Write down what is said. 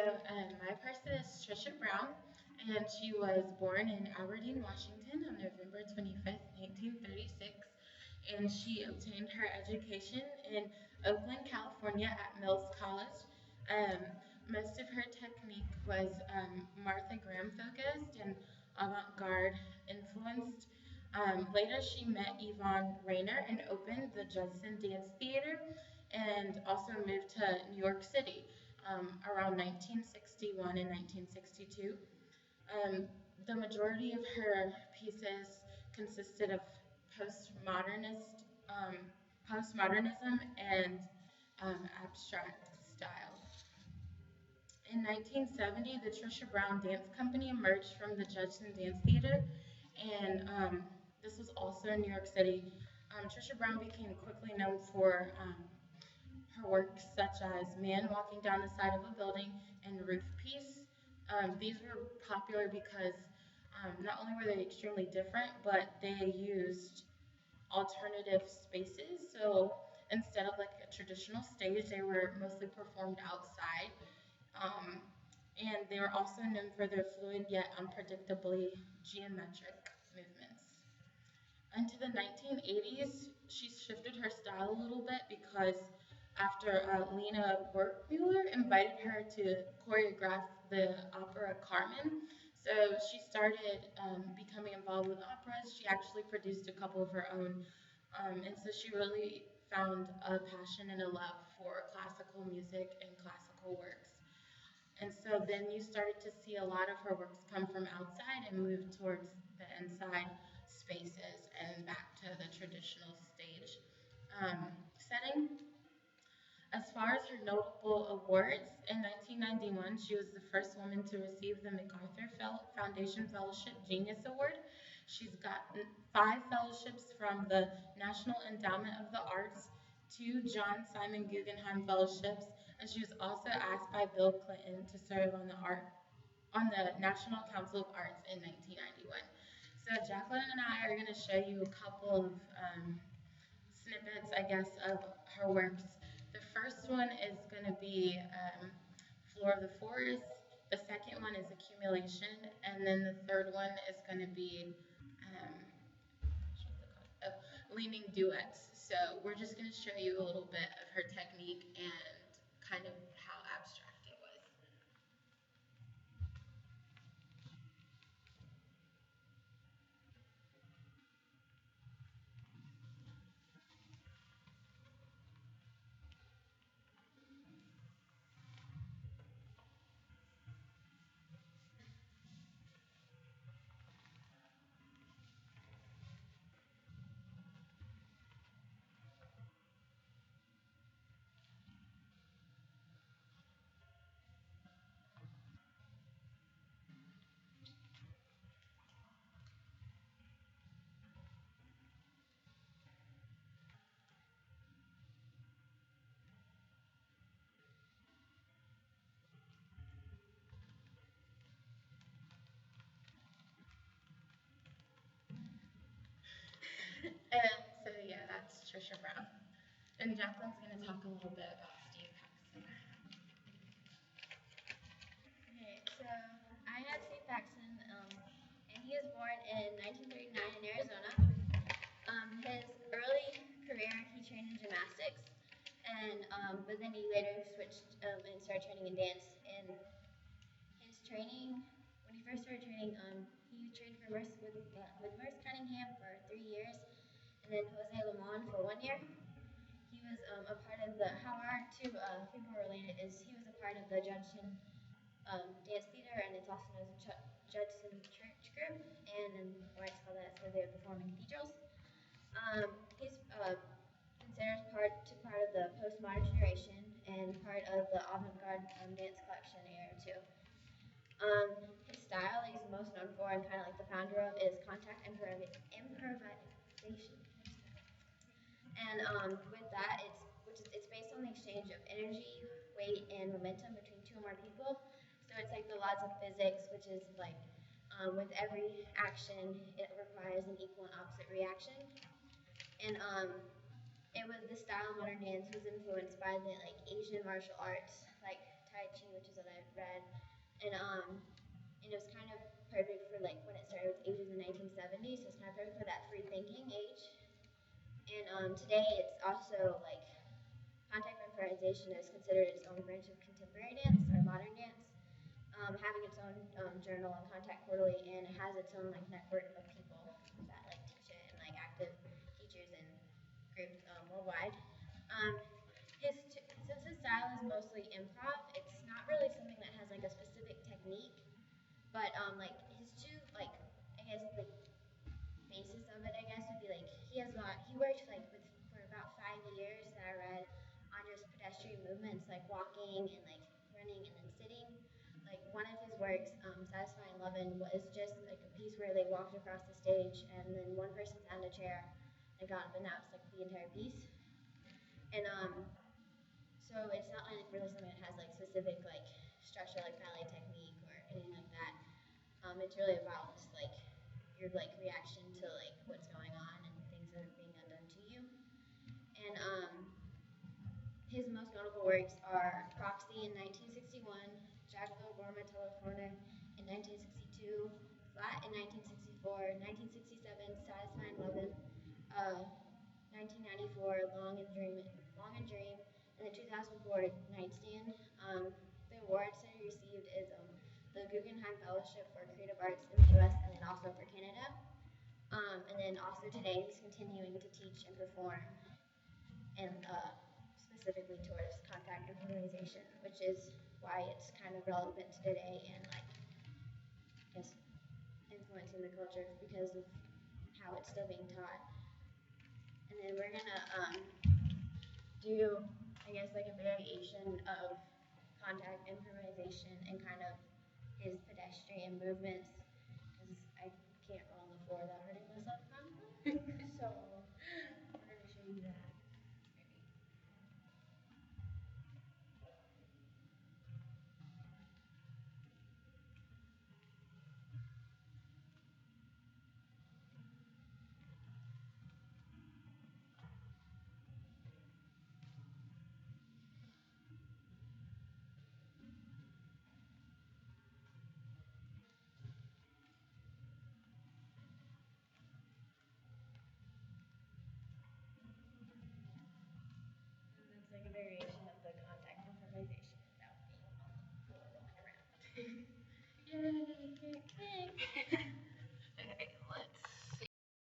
My person is Trisha Brown, and she was born in Aberdeen, Washington on November 25th, 1936. And she obtained her education in Oakland, California at Mills College. Um, Most of her technique was Martha Graham focused and avant garde influenced. Later, she met Yvonne Rainer and opened the Judson Dance Theater and also moved to New York City around 1961 and 1962. Um, the majority of her pieces consisted of postmodernist, um, postmodernism and abstract style. In 1970, the Trisha Brown Dance Company emerged from the Judson Dance Theater, and this was also in New York City. Trisha Brown became quickly known for her works such as Man Walking Down the Side of a Building and Roof Piece. These were popular because not only were they extremely different, but they used alternative spaces. So instead of like a traditional stage, they were mostly performed outside. Um, and they were also known for their fluid yet unpredictably geometric movements. Into the 1980s, she shifted her style a little bit because after Lena Wertmuller invited her to choreograph the opera Carmen, so she started becoming involved with operas. She actually produced a couple of her own, and so she really found a passion and a love for classical music and classical works. And so then you started to see a lot of her works come from outside and move towards the inside spaces and back to the traditional stage setting. As far as her notable awards, in 1991, she was the first woman to receive the MacArthur Foundation Fellowship Genius Award. She's gotten 5 fellowships from the National Endowment of the Arts, 2 John Simon Guggenheim Fellowships, and she was also asked by Bill Clinton to serve on the National Council of Arts in 1991. So Jacqueline and I are going to show you a couple of snippets, I guess, of her works. The first one is going to be Floor of the Forest. The second one is Accumulation, and then the third one is going to be um, oh, Leaning Duets. So we're just going to show you a little bit of her technique and kind of how abstract it was. And so yeah, that's Trisha Brown. And Jacqueline's going to talk a little bit about Steve Paxton. Okay, so I had Steve Paxton, and he was born in 1939 in Arizona. His early career, he trained in gymnastics, and but then he later switched and started training in dance. And his training, when he first started training, he trained for with Merce Cunningham for 3 years, and then Jose Limon for 1 year. He was a part of the how our two people were related is he was a part of the Judson Dance Theater, and it's also known as the Judson Church Group, and then why it's called that is because they perform in cathedrals. He's considered part of the postmodern generation and part of the avant-garde dance collection era too. His style that he's most known for and kind of like the founder of is contact improvisation. And with that, it's based on the exchange of energy, weight, and momentum between two or more people. So it's like the laws of physics, which is like with every action, it requires an equal and opposite reaction. And it was the style of modern dance was influenced by the like Asian martial arts, like Tai Chi, which is what I've read, and it was kind of perfect for like when it started with ages in the 1970s. So it's kind of perfect for that free thinking age. And today it's also like contact improvisation is considered its own branch of contemporary dance or modern dance, having its own journal and contact quarterly, and it has its own like network of people that like teach it and like active teachers and groups worldwide. Um, since his style is mostly improv, it's not really something that has like a specific technique, but like his two like I guess like basis of it, I guess, would be like he worked like with for about 5 years that I read on just pedestrian movements like walking and like running and then sitting. Like one of his works, Satisfying Lovin', was just like a piece where they walked across the stage and then one person sat in a chair and got up and that was like the entire piece. And so it's not like really something that has like specific like structure like ballet technique or anything like that. It's really about just like your like reaction to like what's going on and things that are being done to you. And his most notable works are Proxy in 1961, Jackville Gorma Telefona in 1962, Flat in 1964, 1967, Satisfying Lovin', 1994, Long and Dream, and the 2004 Nightstand. The awards that he received is the Guggenheim Fellowship for Creative Arts in the U.S. and then also for Canada. And then also today he's continuing to teach and perform, and specifically towards contact improvisation, which is why it's kind of relevant to today and like just influencing the culture because of how it's still being taught. And then we're gonna do, I guess, like a variation of contact improvisation and kind of his pedestrian movements because I can't roll on the floor without hurting myself probably. So we're gonna show you that. And that's like a variation of the contact improvisation without being on the floor rolling around. Yay!